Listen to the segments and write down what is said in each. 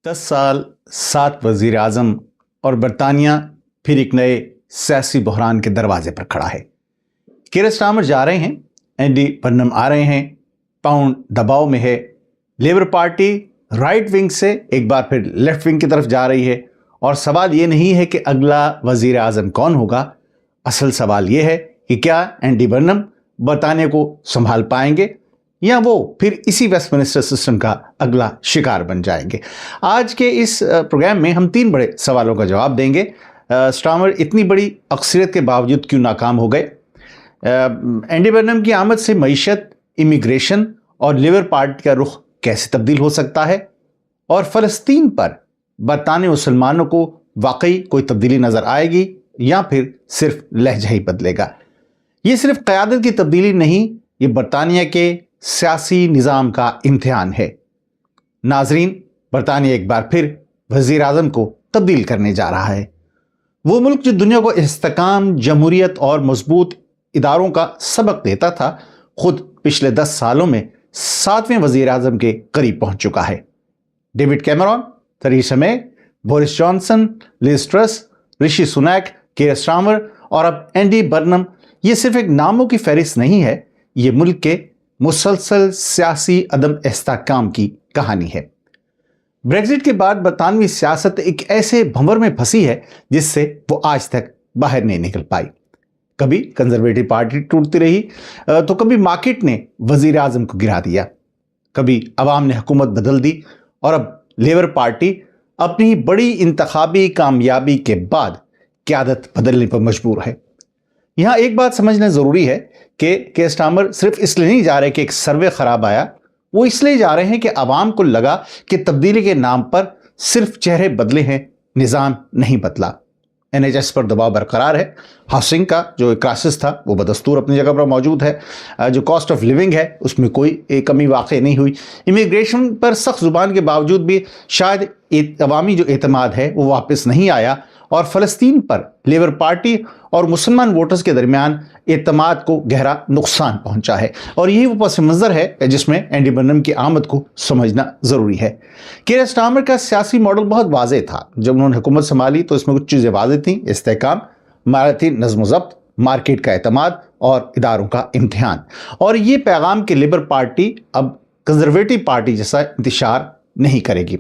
10 साल 7 वजीर आज़म और बरतानिया फिर एक नए सियासी बहरान के दरवाजे पर खड़ा है। कीर स्टारमर जा रहे हैं, एंडी बर्नम आ रहे हैं, पाउंड दबाव में है, लेबर पार्टी राइट विंग से एक बार फिर लेफ्ट विंग की तरफ जा रही है। और सवाल ये नहीं है कि अगला वजीर आज़म कौन होगा, असल सवाल ये है कि क्या एंडी बर्नम बरतानिया को संभाल पाएंगे या वो फिर इसी वेस्टमिनिस्टर सिस्टम का अगला शिकार बन जाएंगे। आज के इस प्रोग्राम में हम 3 बड़े सवालों का जवाब देंगे। स्टारमर इतनी बड़ी अक्सरियत के बावजूद क्यों नाकाम हो गए, एंडी बर्नम की आमद से मईशत, इमिग्रेशन और लेबर पार्टी का रुख कैसे तब्दील हो सकता है, और फ़लस्तीन पर बरतानी मुसलमानों को वाकई कोई तब्दीली नज़र आएगी या फिर सिर्फ लहजा ही बदलेगा। ये सिर्फ क़यादत की तब्दीली नहीं, ये बरतानिया के सियासी निज़ाम का इम्तिहान है। नाजरीन, बरतानिया एक बार फिर वज़ीर आज़म को तब्दील करने जा रहा है। वो मुल्क जो दुनिया को इस्तेकाम, जमहूरियत और मजबूत इदारों का सबक देता था, खुद पिछले 10 सालों में 7वें वज़ीर आज़म के करीब पहुंच चुका है। David Cameron, Theresa May, Boris Johnson, Liz Truss, Rishi Sunak, Keir Starmer और अब एंडी बर्नम, ये सिर्फ एक नामों की फहरिस्त नहीं है, ये मुल्क के मुसलसल सियासी अदम इस्तेहकाम की कहानी है। ब्रेग्जिट के बाद बरतानवी सियासत एक ऐसे भंवर में फंसी है जिससे वो आज तक बाहर नहीं निकल पाई। कभी कंजर्वेटिव पार्टी टूटती रही तो कभी मार्केट ने वजीर आजम को गिरा दिया, कभी अवाम ने हुकूमत बदल दी और अब लेबर पार्टी अपनी बड़ी इंतखाबी कामयाबी के बाद क़यादत बदलने पर मजबूर है। यहाँ एक बात समझना ज़रूरी है कि कीर स्टारमर सिर्फ इसलिए नहीं जा रहे कि एक सर्वे ख़राब आया, वो इसलिए जा रहे हैं कि आवाम को लगा कि तब्दीली के नाम पर सिर्फ चेहरे बदले हैं, निज़ाम नहीं बदला। NHS पर दबाव बरकरार है, हाउसिंग का जो क्राइसिस था वो बदस्तूर अपनी जगह पर मौजूद है, जो कॉस्ट ऑफ लिविंग है उसमें कोई कमी वाक़ई नहीं हुई, इमिग्रेशन पर सख्त ज़ुबान के बावजूद भी शायद अवामी जो एतमाद है वो वापस नहीं आया, और फ़लस्तीन पर लेबर पार्टी और मुसलमान वोटर्स के दरमियान एतमाद को गहरा नुकसान पहुंचा है। और यही वो पस मंज़र है जिसमें एंडी बर्नम की आमद को समझना ज़रूरी है। कीर स्टारमर का सियासी मॉडल बहुत वाज़ेह था। जब उन्होंने हुकूमत संभाली तो इसमें कुछ चीज़ें वाज़ेह थीं: इस्तेहकाम, इमारती नज़्म ज़ब्त, मार्केट का एतमाद और इदारों का इम्तिहान। और ये पैगाम कि लेबर पार्टी अब कंजर्वेटिव पार्टी जैसा इंतशार नहीं करेगी।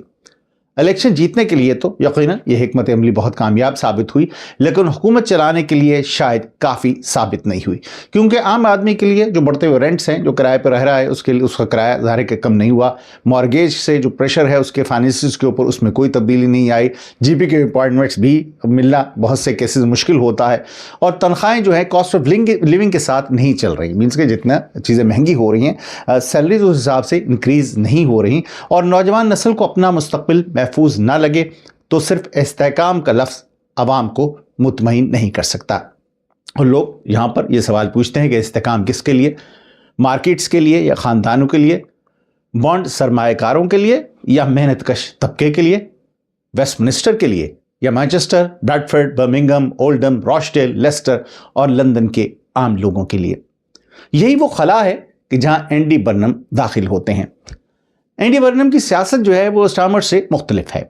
इलेक्शन जीतने के लिए तो यकीनन ये हिकमत अमली बहुत कामयाब साबित हुई, लेकिन हुकूमत चलाने के लिए शायद काफ़ी साबित नहीं हुई, क्योंकि आम आदमी के लिए जो बढ़ते हुए रेंट्स हैं, जो किराए पर रह रहा है, उसके लिए उसका किराया ज़ाहिर के कम नहीं हुआ, मॉर्गेज से जो प्रेशर है उसके फाइनेंसिस के ऊपर, उसमें कोई तब्दीली नहीं आई, GP के अपॉइंटमेंट्स भी मिलना बहुत से केसेस मुश्किल होता है, और तनख्वाहें जो है कॉस्ट ऑफ लिविंग के साथ नहीं चल रही। मीन्स के जितना चीज़ें महंगी हो रही हैं, सैलरीज उस हिसाब से इंक्रीज़ नहीं हो रही, और नौजवान नस्ल को अपना मुस्तकबिल महफूज ना लगे तो सिर्फ इस्तेहकाम का लफ्ज़ आवाम को मुतमईन नहीं कर सकता। और लोग यहाँ पर ये सवाल पूछते हैं कि इस्तेहकाम किसके लिए, मार्केट्स के लिए या ख़ानदानों के लिए, बॉन्ड सरमाएकारों के लिए या मेहनतकश तबके के लिए, वेस्टमिनिस्टर के लिए या Manchester, Bradford, Birmingham, Oldham, Rochdale, Leicester और लंदन के आम लोगों के लिए। यही वो खला है कि जहाँ एंडी बर्नम दाखिल होते हैं। एंडी बर्नम की सियासत जो है वो स्टारमर से मुख्तलिफ है।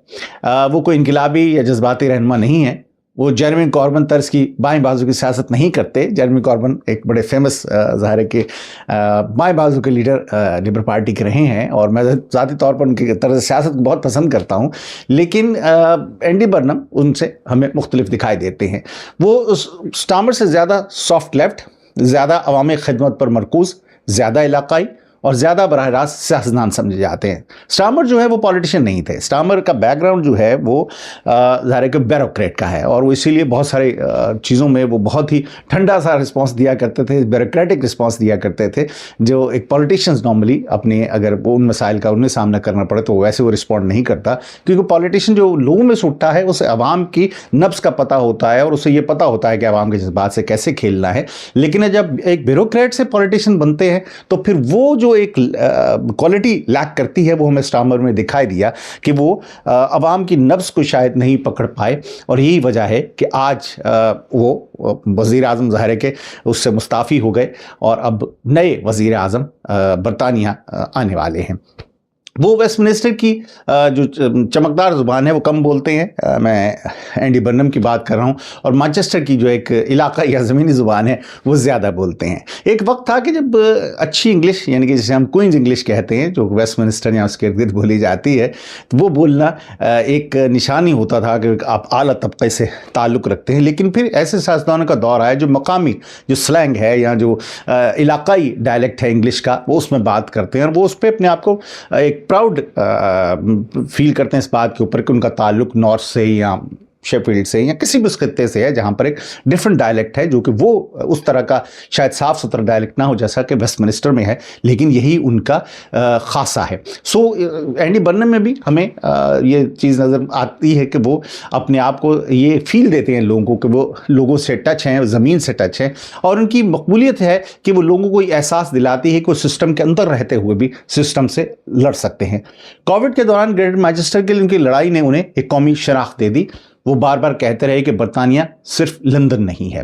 वो कोई इनकलाबी या जज्बाती रहनुमा नहीं है। वो जेरेमी कॉर्बन तर्ज की बाएं बाजू की सियासत नहीं करते। जेरेमी कॉर्बन एक बड़े फेमस ज़ाहिर है कि बाएं बाजू के लीडर लेबर पार्टी के रहे हैं, और मैं ज़ाती तौर पर उनकी तर्ज सियासत को बहुत पसंद करता हूँ, लेकिन एंडी बर्नम उनसे हमें मुख्तलिफ दिखाई देते हैं। वो स्टारमर से ज़्यादा सॉफ्ट लेफ्ट, ज़्यादा अवामी खिदमत पर मरकूज़, ज़्यादा इलाकाई और ज़्यादा बराह रास्त सियासतदान समझे जाते हैं। स्टारमर जो है वो पॉलिटिशियन नहीं थे। स्टारमर का बैकग्राउंड जो है वो ज़ाहिर है कि ब्यूरोक्रेट का है, और वो इसीलिए बहुत सारे चीज़ों में वो बहुत ही ठंडा सा रिस्पांस दिया करते थे, ब्यूरोक्रेटिक रिस्पांस दिया करते थे, जो एक पॉलिटिशियंस नॉर्मली अपने अगर वो उन मसाइल का उन्हें सामना करना पड़े तो वैसे वो रिस्पॉन्ड नहीं करता, क्योंकि पॉलिटिशियन जो लोगों में से उठता है उसे आवाम की नब्ज़ का पता होता है और उसे ये पता होता है कि आवाम के जज्बात से कैसे खेलना है। लेकिन जब एक ब्यूरोक्रेट से पॉलिटिशियन बनते हैं तो फिर वो जो एक क्वालिटी लैक करती है, वो हमें स्टारमर में दिखाई दिया कि वो अवाम की नब्ज़ को शायद नहीं पकड़ पाए, और यही वजह है कि आज वो वज़ीर आज़म ज़ाहिर है कि उससे मुस्ताफ़ी हो गए और अब नए वज़ीर आज़म बरतानिया आने वाले हैं। वो वेस्टमिनिस्टर की जो चमकदार ज़ुबान है वो कम बोलते हैं, मैं एंडी बर्नम की बात कर रहा हूँ, और मैनचेस्टर की जो एक इलाका या ज़मीनी ज़ुबान है वो ज़्यादा बोलते हैं। एक वक्त था कि जब अच्छी इंग्लिश, यानी कि जिसे हम क्वींस इंग्लिश कहते हैं, जो वेस्टमिनिस्टर या उसके इर्द गिर्द बोली जाती है, तो वो बोलना एक निशानी होता था कि आप आला तबके से ताल्लुक़ रखते हैं। लेकिन फिर ऐसे सियासतदानों का दौर आया जो मकामी जो स्लैंग है या जो इलाकाई डायलेक्ट है इंग्लिश का, वो उसमें बात करते हैं, और वो उस पर अपने आप को एक प्राउड फील करते हैं इस बात के ऊपर कि उनका ताल्लुक नॉर्थ से या शेफील्ड से या किसी भी उस खित्ते से है जहाँ पर एक डिफरेंट डायलेक्ट है, जो कि वो उस तरह का शायद साफ सुथरा डायलेक्ट ना हो जैसा कि वेस्टमिनिस्टर में है, लेकिन यही उनका खासा है। सो एंडी बर्नम में भी हमें ये चीज़ नज़र आती है कि वो अपने आप को ये फील देते हैं लोगों को कि वो लोगों से टच हैं, ज़मीन से टच हैं, और उनकी मकबूलियत है कि वो लोगों को ये एहसास दिलाती है कि वो सिस्टम के अंदर रहते हुए भी सिस्टम से लड़ सकते हैं। कोविड के दौरान ग्रेटर मैनचेस्टर के लिए उनकी लड़ाई ने उन्हें एक कौमी शनाख्त दे दी। वो बार बार कहते रहे कि बरतानिया सिर्फ लंदन नहीं है,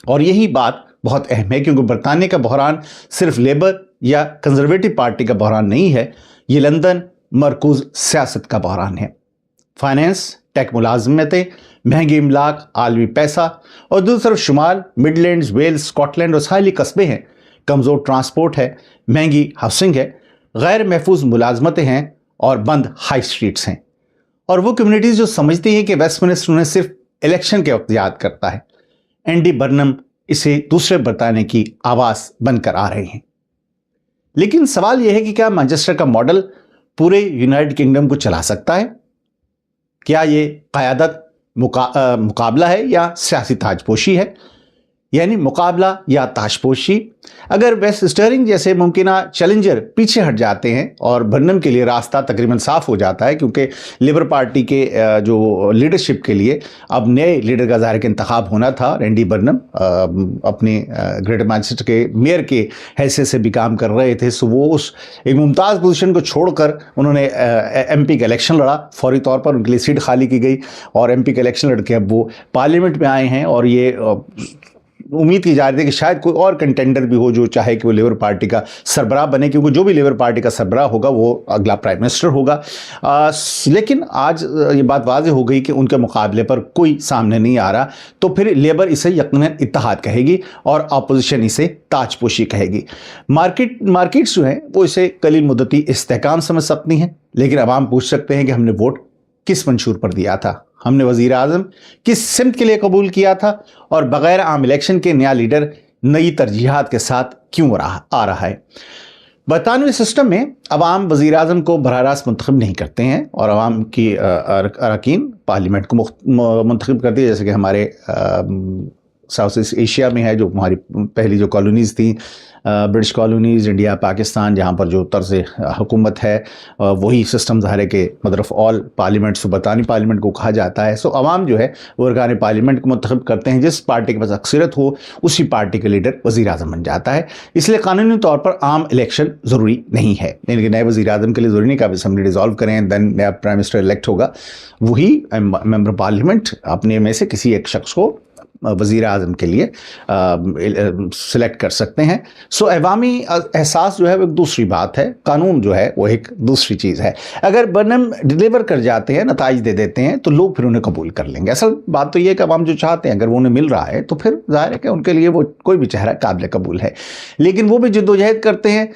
और यही बात बहुत अहम है क्योंकि बरतानिया का बहरान सिर्फ लेबर या कंजर्वेटिव पार्टी का बहरान नहीं है, ये लंदन मरकूज सियासत का बहरान है। फाइनेंस, टेक मुलाजमतें, महंगी इमलाक, आलमी पैसा, और दूसरी तरफ शुमाल, मिडलैंड्स, वेल्स, स्कॉटलैंड और साहिली कस्बे हैं। कमज़ोर ट्रांसपोर्ट है, महंगी हाउसिंग है, गैर महफूज मुलाजमतें हैं और बंद हाई स्ट्रीट्स हैं। और वो कम्युनिटीज़ जो समझती हैं कि वेस्टमिनिस्टर उन्हें सिर्फ इलेक्शन के वक्त याद करता है, एंडी बर्नम इसे दूसरे बरताने की आवाज़ बनकर आ रहे हैं। लेकिन सवाल यह है कि क्या मैनचेस्टर का मॉडल पूरे यूनाइटेड किंगडम को चला सकता है? क्या ये क़यादत मुकाबला है या सियासी ताजपोशी है, यानी मुकाबला या ताजपोशी? अगर वेस्टमिनिस्टर जैसे मुमकिना चैलेंजर पीछे हट जाते हैं और बर्नम के लिए रास्ता तकरीबन साफ हो जाता है, क्योंकि लेबर पार्टी के जो लीडरशिप के लिए अब नए लीडर का ज़ाहिर इंतखाब होना था। एंडी बर्नम अपने ग्रेटर मैनचेस्टर के मेयर के हैसियत से भी काम कर रहे थे, सो वो उस एक मुमताज़ पोजीशन को छोड़कर उन्होंने MP का इलेक्शन लड़ा। फौरी तौर पर उनके लिए सीट खाली की गई और MP का इलेक्शन लड़के अब वो पार्लियामेंट में आए हैं, और ये उम्मीद की जा रही थी कि शायद कोई और कंटेंडर भी हो जो चाहे कि वो लेबर पार्टी का सरबराह बने, क्योंकि जो भी लेबर पार्टी का सरबराह होगा वो अगला प्राइम मिनिस्टर होगा। लेकिन आज ये बात वाज़ेह हो गई कि उनके मुकाबले पर कोई सामने नहीं आ रहा, तो फिर लेबर इसे यकीनन इत्तेहाद कहेगी और अपोजिशन इसे ताजपोशी कहेगी। मार्केट्स जो हैं वो इसे कलील मुद्दती इस्तेहकाम समझ सकती हैं, लेकिन अवाम पूछ सकते हैं कि हमने वोट किस मंशूर पर दिया था, हमने वज़ीर आज़म किस सिमत के लिए कबूल किया था, और बग़ैर आम इलेक्शन के नया लीडर नई तरजीहात के साथ क्यों आ रहा है। बरतानवी सिस्टम में अवाम वज़ीर आज़म को बराह रास्त मुंतखब नहीं करते हैं, और अवाम की अरकान पार्लियामेंट को मुंतखब करती है, जैसे कि हमारे साउथ ईस्ट एशिया में है, जो हमारी पहली जो कॉलोनीज़ थी, ब्रिटिश कॉलोनीज़, इंडिया, पाकिस्तान, जहाँ पर जो तर्ज़ हुकूमत है वही सिस्टम ज़ाहिर है कि मदरफ ऑल पार्लियामेंट से बरतानी पार्लियामेंट को कहा जाता है। सो अवाम जो है वो अरकान पार्लियामेंट को मुंतखब करते हैं, जिस पार्टी के पास अक्सरियत हो उसी पार्टी का लीडर वज़ीर आज़म बन जाता है। इसलिए कानूनी तौर पर आम इलेक्शन ज़रूरी नहीं है, यानी कि नए वज़ीर आज़म के लिए ज़रूरी नहीं कि आप असम्बली डिज़ोल्व करें दैन नया प्राइम मिनिस्टर इलेक्ट होगा, वही मेंबर पार्लियामेंट अपने में से किसी एक शख्स को वज़ीर आज़म के लिए सिलेक्ट कर सकते हैं। सो अवामी एहसास जो है वो एक दूसरी बात है, कानून जो है वो एक दूसरी चीज़ है। अगर बर्नम डिलीवर कर जाते हैं, नताइज दे देते हैं, तो लोग फिर उन्हें कबूल कर लेंगे। असल बात तो ये है कि अवाम जो चाहते हैं अगर वो उन्हें मिल रहा है तो फिर ज़ाहिर है कि उनके लिए वो कोई भी चेहरा काबिल कबूल है। लेकिन वो भी जद्दोजहद करते हैं,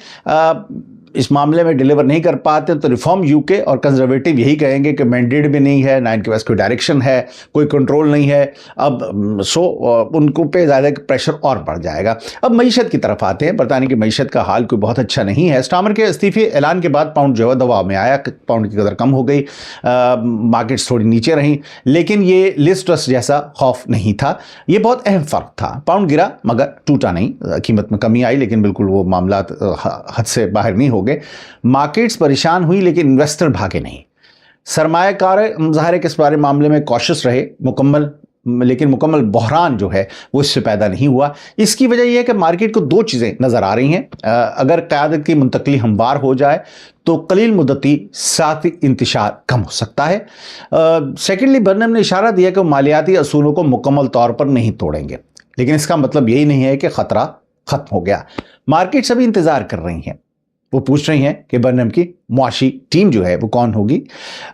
इस मामले में डिलीवर नहीं कर पाते, तो रिफॉर्म यूके और कंजर्वेटिव यही कहेंगे कि मैंडेट भी नहीं है, ना इनके पास कोई डायरेक्शन है, कोई कंट्रोल नहीं है। अब उनको पे ज़्यादा प्रेशर और बढ़ जाएगा। अब मईशत की तरफ आते हैं। बरतानिया की मईशत का हाल कोई बहुत अच्छा नहीं है। स्टार्मर के इस्तीफे ऐलान के बाद पाउंड जो है दबाव में आया, पाउंड की कदर कम हो गई, मार्केट्स थोड़ी नीचे रहीं, लेकिन ये लिज ट्रस जैसा खौफ नहीं था। ये बहुत अहम फ़र्क था। पाउंड गिरा मगर टूटा नहीं, कीमत में कमी आई, लेकिन बिल्कुल वो मामला हद से बाहर नहीं हो गए। मार्केट्स परेशान हुई लेकिन इन्वेस्टर भागे नहीं। सरमायाकार ज़ाहिर के इस बारे मामले में कॉशियस रहे, लेकिन मुकम्मल बहरान जो है वो इससे पैदा नहीं हुआ। इसकी वजह यह है कि मार्केट को दो चीज़ें नज़र आ रही हैं। अगर क़यादत की मुंतकली हमवार हो जाए तो कलील मुद्दती साथ इंतशार कम हो सकता है। सेकेंडली, बर्नम ने इशारा दिया कि वो मालियाती असूलों को मुकम्मल तौर पर नहीं तोड़ेंगे, लेकिन इसका मतलब यही नहीं है कि ख़तरा ख़त्म हो गया। मार्केट्स अभी इंतज़ार कर रही हैं, वो पूछ रही हैं कि बर्नम की मुआशी टीम जो है वो कौन होगी,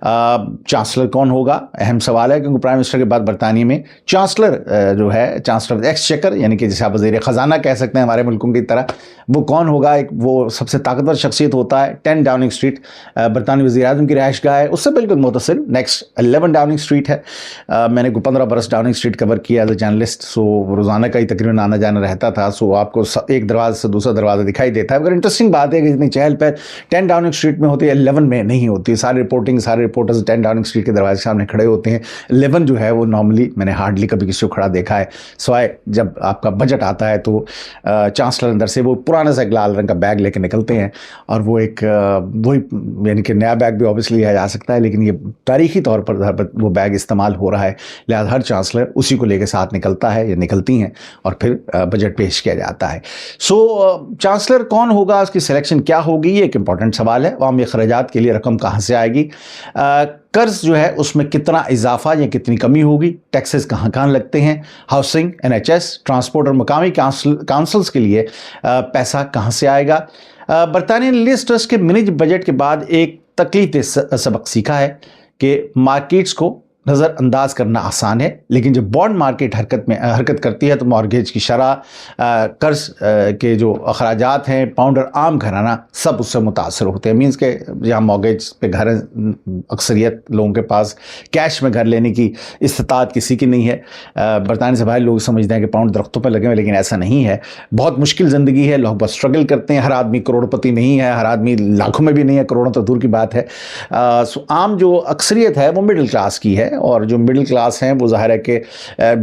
चांसलर कौन होगा, अहम सवाल है, क्योंकि प्राइम मिनिस्टर के बाद बरतानिया में चांसलर जो है, चांसलर एक्सचेकर यानी कि जैसे आप वज़ीर ख़जाना कह सकते हैं हमारे मुल्कों की तरह, वो कौन होगा। एक वो सबसे ताकतवर शख्सियत होता है। 10 डाउनिंग स्ट्रीट बरतानवी वज़ीर-ए-आज़म की रिहाइशगाह है, उससे बिल्कुल मुतसिल नेक्स्ट 11 डाउनिंग स्ट्रीट है। मैंने 15 बरस डाउनिंग स्ट्रीट कवर किया एज ए जर्नलिस्ट, सो रोज़ाना का ही तकरीबन आना जाना रहता था। सो आपको एक दरवाजे से दूसरा दरवाज़ा दिखाई देता है। मगर इंटरेस्टिंग बात है कि इतनी चहल पहल 10 डाउनिंग स्ट्रीट में होती है, 11 में नहीं होती। सारे रिपोर्टर्स 10 डाउनिंग स्ट्रीट के दरवाजे के सामने खड़े होते हैं। 11 जो है वो नॉर्मली मैंने हार्डली कभी किसी को खड़ा देखा है, सवाए जब आपका बजट आता है तो चांसलर अंदर से वो पुराना सा लाल रंग का बैग लेके निकलते हैं, और वो एक वही यानी कि नया बैग भी ऑब्वियसली लिया जा सकता है, लेकिन ये तारीखी तौर पर वो बैग इस्तेमाल हो रहा है, लिहाजा हर चांसलर उसी को लेके साथ निकलता है या निकलती हैं, और फिर बजट पेश किया जाता है। सो चांसलर कौन होगा, उसकी सिलेक्शन क्या होगी, ये एक इंपॉर्टेंट सवाल है। अवामी अखराजात के लिए रकम कहाँ से आएगी, कर्ज जो है उसमें कितना इजाफा या कितनी कमी होगी, टैक्सेस कहाँ कहाँ लगते हैं, हाउसिंग, NHS, ट्रांसपोर्ट और मकामी काउंसिल्स के लिए पैसा कहाँ से आएगा। बरतानिया लिज ट्रस्ट के मिनी बजट के बाद एक तकलीफ सबक सीखा है कि मार्केट्स को नज़रअंदाज करना आसान है, लेकिन जब बॉन्ड मार्केट हरकत करती है तो मॉर्गेज की शरह, कर्ज के जो अखराजात हैं, पाउंड और आम घराना सब उससे मुतासर होते हैं। मीन्स के जहाँ मॉर्गेज पे घर अक्सरियत लोगों के पास कैश में घर लेने की इस्तात किसी की नहीं है। बरतानिया से बाहर लोग समझते हैं कि पाउंड दरख्तों पर लगे हुए, लेकिन ऐसा नहीं है। बहुत मुश्किल ज़िंदगी है, लोग बहुत स्ट्रगल करते हैं। हर आदमी करोड़पति नहीं है, हर आदमी लाखों में भी नहीं है, करोड़ों तो दूर की बात है। आम जो अक्सरियत है वो मिडिल क्लास की है, और जो मिडिल क्लास हैं वो ज़ाहिर है कि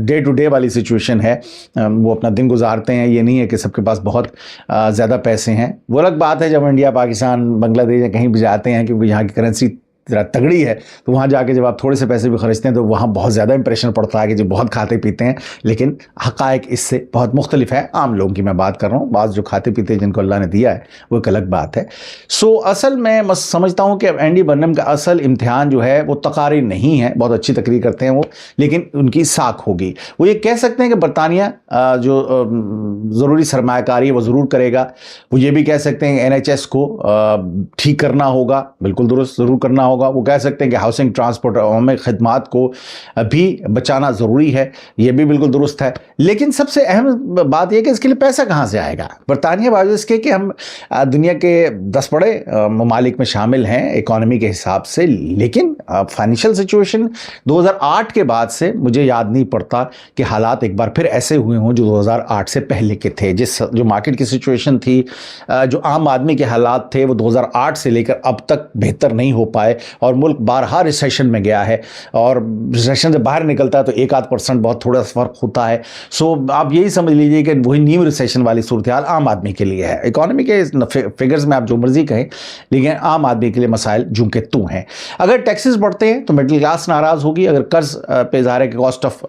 डे टू डे वाली सिचुएशन है, वो अपना दिन गुजारते हैं। ये नहीं है कि सबके पास बहुत ज़्यादा पैसे हैं। वो अलग बात है जब इंडिया, पाकिस्तान, बांग्लादेश या कहीं भी जाते हैं, क्योंकि यहाँ की करेंसी ज़रा तगड़ी है, तो वहाँ जाके जब आप थोड़े से पैसे भी खर्चते हैं तो वहाँ बहुत ज़्यादा इंप्रेशन पड़ता है कि जो बहुत खाते पीते हैं, लेकिन हक़ाइक़ इससे बहुत मुख्तलिफ है। आम लोगों की मैं बात कर रहा हूँ, बाज़ जो खाते पीते हैं जिनको अल्लाह ने दिया है वो एक अलग बात है। सो असल मैं समझता हूँ कि एंडी बर्नम का असल इम्तिहान जो है वो तकारीर नहीं है, बहुत अच्छी तकरीर करते हैं वो, लेकिन उनकी साख होगी। वो ये कह सकते हैं कि बरतानिया जो ज़रूरी सरमायाकारी है वो ज़रूर करेगा। वो ये भी कह सकते हैं कि NHS को ठीक करना होगा, बिल्कुल दुरुस्त ज़रूर करना होगा। वो कह सकते हैं कि हाउसिंग, ट्रांसपोर्ट और अवामी खिदमात को भी बचाना ज़रूरी है, ये भी बिल्कुल दुरुस्त है। लेकिन सबसे अहम बात यह कि इसके लिए पैसा कहाँ से आएगा। बरतानिया बावजूद इसके कि हम दुनिया के 10 बड़े ममालिक में शामिल हैं इकॉनमी के हिसाब से, लेकिन फाइनेंशियल सिचुएशन 2008 के बाद से मुझे याद नहीं पड़ता कि हालात एक बार फिर ऐसे हुए हों जो 2008 से पहले के थे। जो मार्केट की सिचुएशन थी, जो आम आदमी के हालात थे, वो 2008 से लेकर अब तक बेहतर नहीं हो पाए, और मुल्क बारहा रिसेशन में गया है, और रिसेशन से बाहर निकलता है तो 1-8% बहुत थोड़ा फ़र्क होता है। सो आप यही समझ लीजिए कि वही न्यू रिसेशन वाली सूरत हाल आम आदमी के लिए है। इकॉनमी के फिगर्स में आप जो मर्जी कहें, लेकिन आम आदमी के लिए मसाइल जूं के तू हैं। अगर टैक्सेस बढ़ते हैं तो मिडिल क्लास नाराज़ होगी, अगर कर्ज पे ज़ाहिर है कि कॉस्ट ऑफ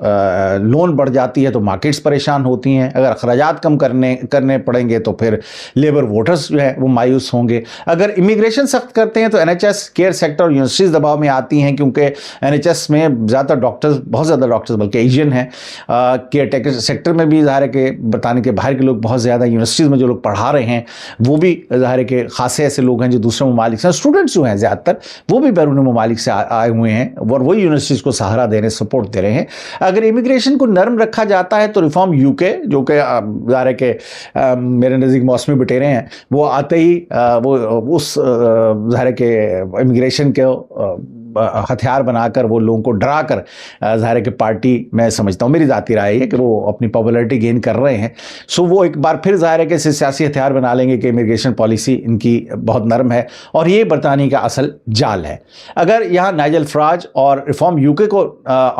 लोन बढ़ जाती है तो मार्केट्स परेशान होती हैं, अगर अखराजात कम करने पड़ेंगे तो फिर लेबर वोटर्स जो है वो मायूस होंगे, अगर इमिग्रेशन सख्त करते हैं तो NHS, केयर सेक्टर और यूनिवर्सिटीज़ दबाव में आती हैं, क्योंकि NHS में ज़्यादातर डॉक्टर्स, बहुत ज़्यादा डॉक्टर्स बल्कि एशियन हैं। केयर टेकर सेक्टर में भी ज़ाहिर है कि बताने के बाहर के लोग बहुत ज़्यादा, यूनिवर्सिटीज़ में जो लोग पढ़ा रहे हैं वो भी ज़ाहिर है कि खासे ऐसे लोग हैं जो दूसरे ममालिक से, स्टूडेंट्स जो हैं ज़्यादातर वो भी बैरून ममालिक से आए हुए हैं, और वही यूनिवर्सिटीज़ को सहारा दे रहे हैं, सपोर्ट दे रहे हैं। अगर इमिग्रेशन को नरम रखा जाता है तो रिफॉर्म UK, जो कि ज़ाहिर है कि मेरे नज़दीक मौसमी बटेरे हैं, वो आते ही वो उस ज़ाहिर है कि इमिग्रेशन के हथियार बनाकर वो लोगों को डरा कर, ज़ाहिर है कि पार्टी, मैं समझता हूँ, मेरी ज़ाती राय है कि वो अपनी पॉपुलैरिटी गेन कर रहे हैं। सो वो एक बार फिर ज़ाहिर है कि सियासी हथियार बना लेंगे कि इमिग्रेशन पॉलिसी इनकी बहुत नरम है, और ये बरतानिया का असल जाल है। अगर यहाँ नाइजल फराज और रिफॉर्म UK को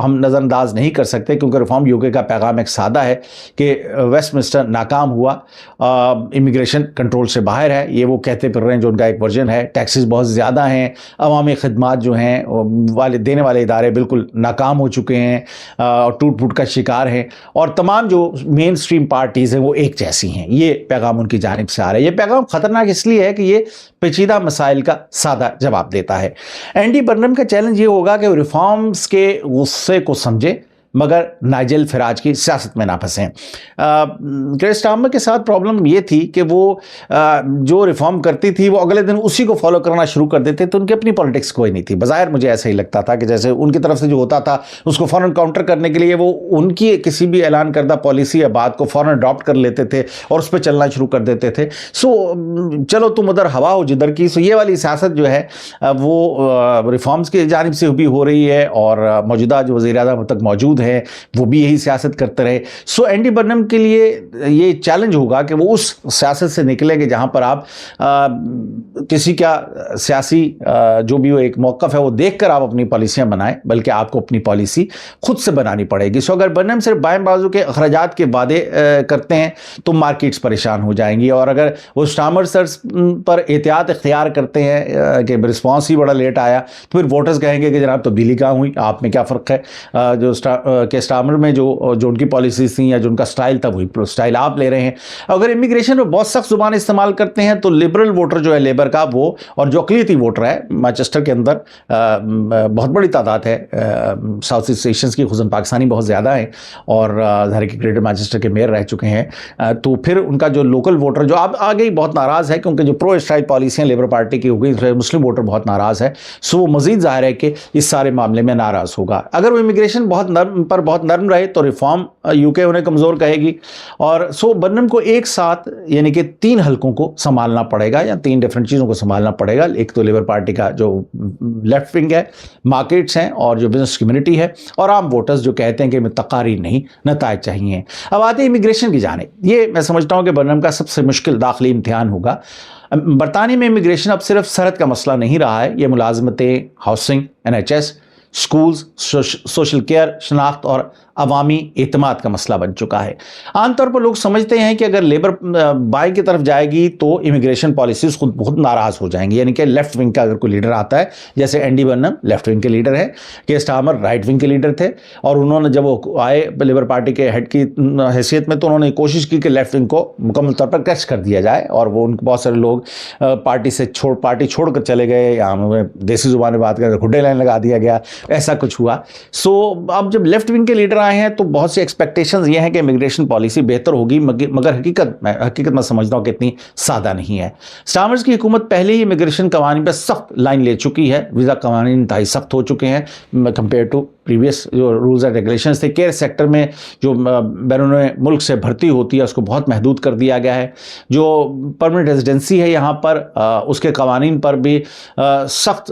हम नज़रअंदाज नहीं कर सकते, क्योंकि रिफॉर्म UK का पैगाम एक सादा है कि वेस्टमिंस्टर नाकाम हुआ, इमिग्रेशन कंट्रोल से बाहर है, ये वो कहते फिर रहे हैं, जो उनका एक वर्जन है। टैक्सेस बहुत ज़्यादा हैं, अवामी खिदमात जो हैं देने वाले इदारे बिल्कुल नाकाम हो चुके हैं और टूट फूट का शिकार हैं, और तमाम जो मेन स्ट्रीम पार्टीज़ हैं वो एक जैसी हैं। ये पैगाम उनकी जानिब से आ रहा है। ये पैगाम ख़तरनाक इसलिए है कि ये पेचीदा मसाइल का सादा जवाब देता है। एंडी बर्नम का चैलेंज ये होगा कि रिफॉर्म्स के गुस्से को समझे, مگر نائجل فراج کی سیاست میں نہ پھنسیں۔ کیئر سٹارمر کے ساتھ پرابلم یہ تھی کہ وہ جو ریفارم کرتی تھی وہ اگلے دن اسی کو فالو کرنا شروع کر دیتے، تو ان کی اپنی پالیٹکس کوئی نہیں تھی۔ بظاہر مجھے ایسا ہی لگتا تھا کہ جیسے ان کی طرف سے جو ہوتا تھا اس کو فوراً کاؤنٹر کرنے کے لیے وہ ان کی کسی بھی اعلان کردہ پالیسی یا بات کو فوراً اڈاپٹ کر لیتے تھے اور اس پہ چلنا شروع کر دیتے تھے۔ چلو تم ادھر ہوا ہو جدھر کی، یہ والی سیاست جو ہے وہ ریفارمز کی جانب سے بھی ہو رہی ہے، اور موجودہ جو وزیر اعظم تک موجود ہیں وہ بھی یہی سیاست کرتے رہے۔ اینڈی برنم کے لیے یہ چیلنج ہوگا کہ وہ اس سیاست سے نکلیں گے جہاں پر آپ کسی کا سیاسی جو بھی وہ ایک موقف ہے وہ دیکھ کر آپ اپنی پالیسیاں بنائیں، بلکہ آپ کو اپنی پالیسی خود سے بنانی پڑے گی۔ اگر برنم صرف بائیں بازو کے اخراجات کے وعدے کرتے ہیں تو مارکیٹس پریشان ہو جائیں گی، اور اگر وہ سٹارمر سرز پر احتیاط اختیار کرتے ہیں کہ رسپانس ہی بڑا لیٹ آیا تو پھر ووٹرز کہیں گے کہ جناب تبدیلی کہاں ہوئی، آپ میں کیا فرق ہے؟ جو سٹارمر میں جو ان کی پالیسیز تھیں یا جو ان کا سٹائل تھا وہی اسٹائل آپ لے رہے ہیں۔ اگر امیگریشن میں بہت سخت زبان استعمال کرتے ہیں تو لبرل ووٹر جو ہے لیبر کا وہ، اور جو اقلیتی ووٹر ہے مانچسٹر کے اندر بہت بڑی تعداد ہے، ساؤتھ ایسٹ ایشینز کی خصوصاً پاکستانی بہت زیادہ ہیں، اور ظاہر کہ گریٹر مانچسٹر کے میئر رہ چکے ہیں، تو پھر ان کا جو لوکل ووٹر جو اب آگے ہی بہت ناراض ہے، کیونکہ جو پرو اسرائیل پالیسیاں لیبر پارٹی کی ہو گئی، مسلم ووٹر بہت ناراض ہے، وہ مزید ظاہر ہے کہ اس سارے معاملے میں ناراض ہوگا۔ اگر وہ امیگریشن بہت نرم رہے تو ریفارم یو کے انہیں کمزور کہے گی، اور برنم کو ایک ساتھ یعنی کہ 3 حلقوں کو سنبھالنا پڑے گا، یا 3 ڈیفرنٹ چیزوں کو سنبھالنا پڑے گا۔ ایک تو لیبر پارٹی کا جو لیفٹ ونگ ہے، مارکیٹس ہیں، اور جو بزنس کمیونٹی ہے، اور عام ووٹرز جو کہتے ہیں کہ میں تقاریر نہیں نتائج چاہیے۔ اب آتے ہیں امیگریشن کی جانب۔ یہ میں سمجھتا ہوں کہ برنم کا سب سے مشکل داخلی امتحان ہوگا۔ برطانیہ میں امیگریشن اب صرف سرحد کا مسئلہ نہیں رہا ہے، یہ ملازمتیں، housing, NHS، schools, social care, شناخت اور عوامی اعتماد کا مسئلہ بن چکا ہے۔ عام طور پر لوگ سمجھتے ہیں کہ اگر لیبر بائیں کی طرف جائے گی تو امیگریشن پالیسیز خود بہت ناراض ہو جائیں گی، یعنی کہ لیفٹ ونگ کا اگر کوئی لیڈر آتا ہے، جیسے اینڈی برنم لیفٹ ونگ کے لیڈر ہے، کیئر سٹارمر رائٹ ونگ کے لیڈر تھے، اور انہوں نے جب وہ آئے لیبر پارٹی کے ہیڈ کی حیثیت میں تو انہوں نے کوشش کی کہ لیفٹ ونگ کو مکمل طور پر کرش کر دیا جائے، اور وہ ان کے بہت سارے لوگ پارٹی چھوڑ کر چلے گئے، یا دیسی زبان میں بات کریں کھڈے لائن لگا دیا گیا، ایسا کچھ ہوا۔ اب جب لیفٹ ونگ کے لیڈر آئے ہیں تو بہت سی ایکسپیکٹیشنز یہ ہیں کہ امیگریشن پالیسی بہتر ہوگی، مگر حقیقت میں سمجھتا ہوں کہ اتنی سادہ نہیں ہے۔ سٹارمرز کی حکومت پہلے ہی امیگریشن قوانین پر سخت لائن لے چکی ہے، ویزا قوانین انتہائی سخت ہو چکے ہیں کمپیئر ٹو پریویس جو رولز اینڈ ریگولیشنز تھے۔ کیئر سیکٹر میں جو بیرون ملک سے بھرتی ہوتی ہے اس کو بہت محدود کر دیا گیا ہے۔ جو پرمنٹ ریزیڈنسی ہے یہاں پر اس کے قوانین پر بھی سخت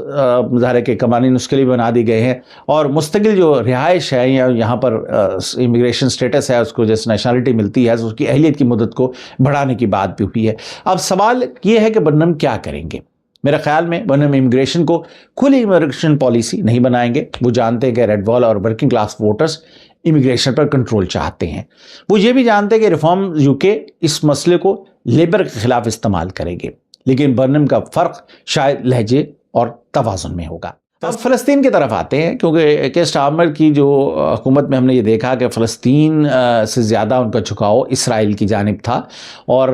ظاہر کے قوانین اس کے لیے بنا دی گئے ہیں، اور مستقل جو رہائش ہے یا یہاں پر امیگریشن سٹیٹس ہے اس کو جیسے نیشنلٹی ملتی ہے اس کی اہلیت کی مدت کو بڑھانے کی بات بھی ہوئی ہے۔ اب سوال یہ ہے کہ برنم کیا کریں گے؟ میرے خیال میں برنم امیگریشن کو کھلی امیگریشن پالیسی نہیں بنائیں گے۔ وہ جانتے ہیں کہ ریڈ وال اور ورکنگ کلاس ووٹرز امیگریشن پر کنٹرول چاہتے ہیں۔ وہ یہ بھی جانتے ہیں کہ ریفارم یو کے اس مسئلے کو لیبر کے خلاف استعمال کریں گے، لیکن برنم کا فرق شاید لہجے اور توازن میں ہوگا۔ اب فلسطین کی طرف آتے ہیں، کیونکہ کیئر سٹارمر کی جو حکومت میں ہم نے یہ دیکھا کہ فلسطین سے زیادہ ان کا جھکاؤ اسرائیل کی جانب تھا، اور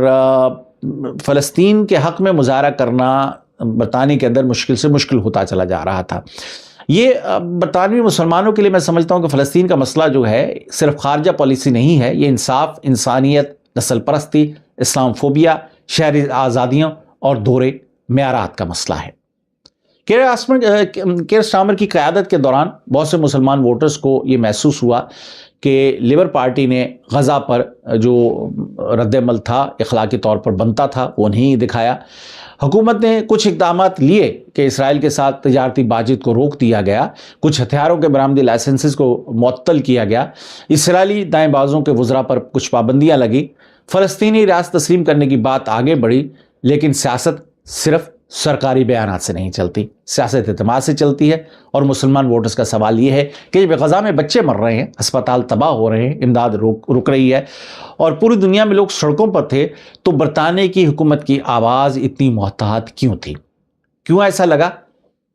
فلسطین کے حق میں مظاہرہ کرنا برطانیہ کے اندر مشکل سے مشکل ہوتا چلا جا رہا تھا۔ یہ برطانوی مسلمانوں کے لیے میں سمجھتا ہوں کہ فلسطین کا مسئلہ جو ہے صرف خارجہ پالیسی نہیں ہے، یہ انصاف، انسانیت، نسل پرستی، اسلام فوبیا، شہری آزادیوں اور دورے معیارات کا مسئلہ ہے۔ کیئر سٹارمر کی قیادت کے دوران بہت سے مسلمان ووٹرز کو یہ محسوس ہوا کہ لیبر پارٹی نے غزہ پر جو رد عمل تھا اخلاقی طور پر بنتا تھا وہ نہیں دکھایا۔ حکومت نے کچھ اقدامات لیے کہ اسرائیل کے ساتھ تجارتی بات چیت کو روک دیا گیا، کچھ ہتھیاروں کے برآمدی لائسنسز کو معطل کیا گیا، اسرائیلی دائیں بازوں کے وزراء پر کچھ پابندیاں لگی، فلسطینی ریاست تسلیم کرنے کی بات آگے بڑھی، لیکن سیاست صرف سرکاری بیانات سے نہیں چلتی، سیاست اعتماد سے چلتی ہے۔ اور مسلمان ووٹرز کا سوال یہ ہے کہ جب غزہ میں بچے مر رہے ہیں، ہسپتال تباہ ہو رہے ہیں، امداد رک رہی ہے، اور پوری دنیا میں لوگ سڑکوں پر تھے، تو برطانیہ کی حکومت کی آواز اتنی محتاط کیوں تھی؟ کیوں ایسا لگا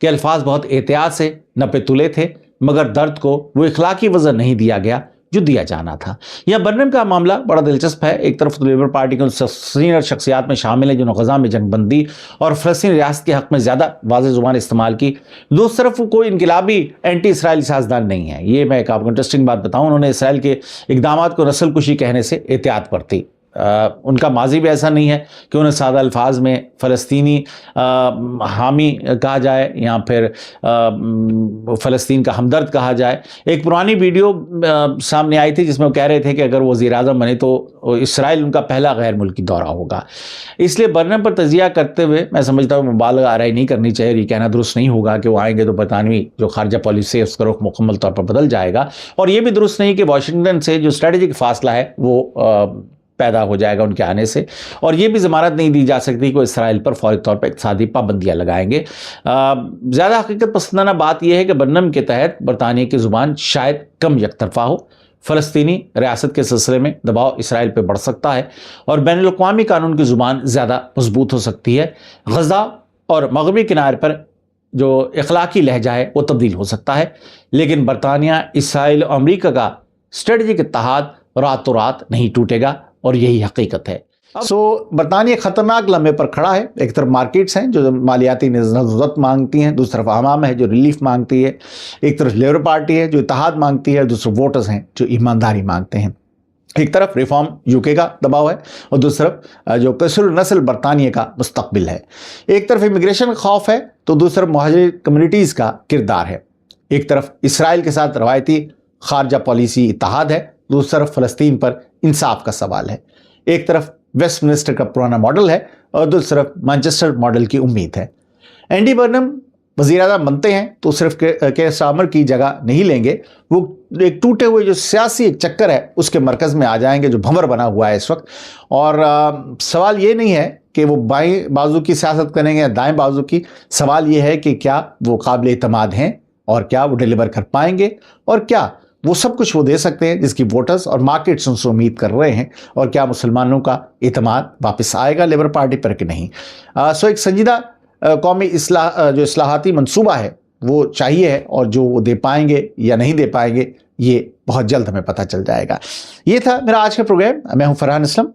کہ الفاظ بہت احتیاط سے نپے تلے تھے، مگر درد کو وہ اخلاقی وزن نہیں دیا گیا جو دیا جانا تھا۔ یہاں برنم کا معاملہ بڑا دلچسپ ہے۔ ایک طرف تو لیبر پارٹی کے سینئر شخصیات میں شامل ہیں جنہوں نے غزہ میں جنگ بندی اور فلسطین ریاست کے حق میں زیادہ واضح زبان استعمال کی، دوسری طرف کوئی انقلابی اینٹی اسرائیلی سیاستدان نہیں ہے۔ یہ میں ایک آپ کو انٹرسٹنگ بات بتاؤں، انہوں نے اسرائیل کے اقدامات کو نسل کشی کہنے سے احتیاط برتی۔ ان کا ماضی بھی ایسا نہیں ہے کہ انہیں سادہ الفاظ میں فلسطینی حامی کہا جائے یا پھر فلسطین کا ہمدرد کہا جائے۔ ایک پرانی ویڈیو سامنے آئی تھی جس میں وہ کہہ رہے تھے کہ اگر وہ وزیر اعظم بنے تو اسرائیل ان کا پہلا غیر ملکی دورہ ہوگا۔ اس لیے برنم پر تجزیہ کرتے ہوئے میں سمجھتا ہوں مبالغہ آرائی نہیں کرنی چاہیے، یہ کہنا درست نہیں ہوگا کہ وہ آئیں گے تو برطانوی جو خارجہ پالیسی ہے اس کا رخ مکمل طور پر بدل جائے گا، اور یہ بھی درست نہیں کہ واشنگٹن سے جو اسٹریٹجک فاصلہ ہے وہ پیدا ہو جائے گا ان کے آنے سے، اور یہ بھی ضمانت نہیں دی جا سکتی کہ اسرائیل پر فوری طور پر اقتصادی پابندیاں لگائیں گے۔ زیادہ حقیقت پسندانہ بات یہ ہے کہ برنم کے تحت برطانیہ کی زبان شاید کم یک طرفہ ہو، فلسطینی ریاست کے سلسلے میں دباؤ اسرائیل پہ بڑھ سکتا ہے، اور بین الاقوامی قانون کی زبان زیادہ مضبوط ہو سکتی ہے۔ غزہ اور مغربی کنارے پر جو اخلاقی لہجہ ہے وہ تبدیل ہو سکتا ہے، لیکن برطانیہ، اسرائیل اور امریکہ کا اسٹریٹجک اتحاد راتوں رات نہیں ٹوٹے گا، اور یہی حقیقت ہے۔ برطانیہ خطرناک لمحے پر کھڑا ہے۔ ایک طرف مارکیٹس ہیں جو مالیاتی نظارت مانگتی ہیں، دوسری طرف عوام ہے جو ریلیف مانگتی ہے، ایک طرف لیبر پارٹی ہے جو اتحاد مانگتی ہے، دوسرے ووٹرز ہیں جو ایمانداری مانگتے ہیں۔ ایک طرف ریفارم یوکے کا دباؤ ہے اور دوسری طرف جو کثیر نسل برطانیہ کا مستقبل ہے۔ ایک طرف امیگریشن کا خوف ہے تو دوسری طرف مہاجر کمیونٹیز کا کردار ہے۔ ایک طرف اسرائیل کے ساتھ روایتی خارجہ پالیسی اتحاد ہے، دوسری طرف فلسطین پر انصاف کا سوال ہے۔ ایک طرف ویسٹ منسٹر کا پرانا ماڈل ہے اور دوسری طرف مانچسٹر ماڈل کی امید ہے۔ اینڈی برنم وزیر اعظم بنتے ہیں تو صرف کیئر سٹارمر کی جگہ نہیں لیں گے، وہ ایک ٹوٹے ہوئے جو سیاسی ایک چکر ہے اس کے مرکز میں آ جائیں گے جو بھنور بنا ہوا ہے اس وقت۔ اور سوال یہ نہیں ہے کہ وہ بائیں بازو کی سیاست کریں گے یا دائیں بازو کی، سوال یہ ہے کہ کیا وہ قابل اعتماد ہیں اور کیا وہ ڈیلیور کر پائیں گے، اور کیا وہ سب کچھ وہ دے سکتے ہیں جس کی ووٹرز اور مارکیٹس ان سے امید کر رہے ہیں، اور کیا مسلمانوں کا اعتماد واپس آئے گا لیبر پارٹی پر کہ نہیں۔ ایک سنجیدہ قومی جو اصلاحاتی منصوبہ ہے وہ چاہیے ہے، اور جو وہ دے پائیں گے یا نہیں دے پائیں گے یہ بہت جلد ہمیں پتہ چل جائے گا۔ یہ تھا میرا آج کا پروگرام۔ میں ہوں فرحان اسلم،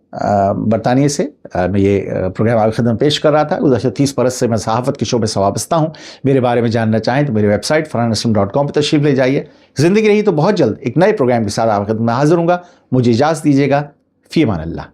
برطانیہ سے میں یہ پروگرام آپ کی خدمت پیش کر رہا تھا۔ گزشتہ 30 برس سے میں صحافت کے شعبے سے وابستہ ہوں۔ میرے بارے میں جاننا چاہیں تو میری ویب سائٹ farhanaslam.com پہ تشریف لے جائیے۔ زندگی رہی تو بہت جلد ایک نئے پروگرام کے ساتھ آپ کی خدمت میں حاضر ہوں گا۔ مجھے اجازت دیجیے گا۔ فی امان اللہ۔